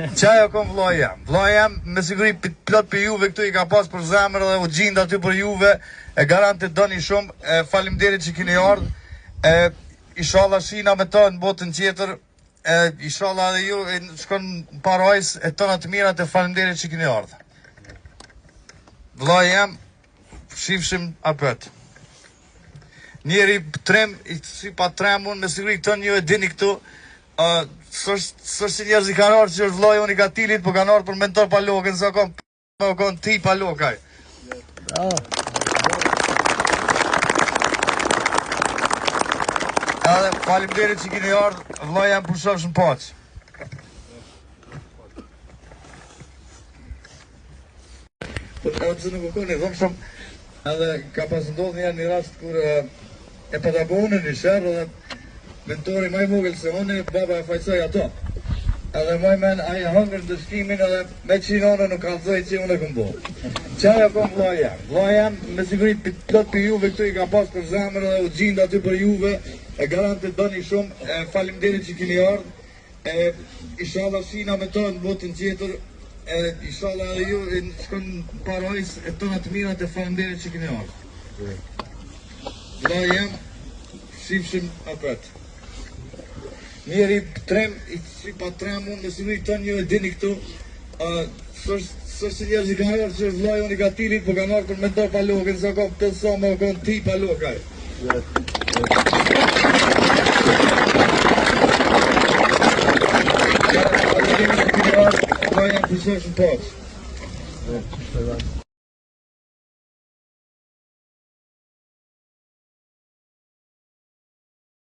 Qaja kom vllai jam. Vllai jam me siguri plot për juve këtu i ka pas për zemër dhe u gjind aty për juve. E garante doni shumë. Faleminderit që keni ardhur. Inshallah shina me to në botën tjetër. Inshallah edhe ju shkon parajs e tona të mirat e faleminderit që keni ardhur. Vllai jam shifshim apët. Njeri trem, si pa tremun, me siguri këto ju e dini këtu. Së si njerëz i kanë ardhur që është vllai unë i Gatilit, po kanë ardhur për mentor pa lokën, sa kon ti pa lokaj. Edhe faleminderit që keni ardhur, vllai jam pushofsh në paqë. Po të nuk u koni, dhëmë shumë, edhe ka pas ndodhë një rast kur e pata bohune një shërë dhe mentori maj vogël se unë, baba e fajsoj ato. Edhe moj men, aje hëngër në shkimin edhe me qinone nuk kalzoj që unë e këmbo. Qaja kom vllai jam. Vllai jam me siguri plot për juve këtu i ka pas për zemër dhe u gjind aty për juve. E garante doni shumë, faleminderit që keni ardhur. Inshallah shina me to në botën tjetër. Inshallah edhe ju shkon parajs e tona të mirat e faleminderit që keni ardhur. Vllai jam shifshim apët. Njeri trem, si pa trem unë, me siguri tonë ju e dini këtu. Së që njerëz i kanë ardhur që është vllai unë i Gatilit, po kanë ardhur për mentor pa lokën, sa kon pëllëso me kon ti pa lokaj. Vllai jam pushofsh në paqë.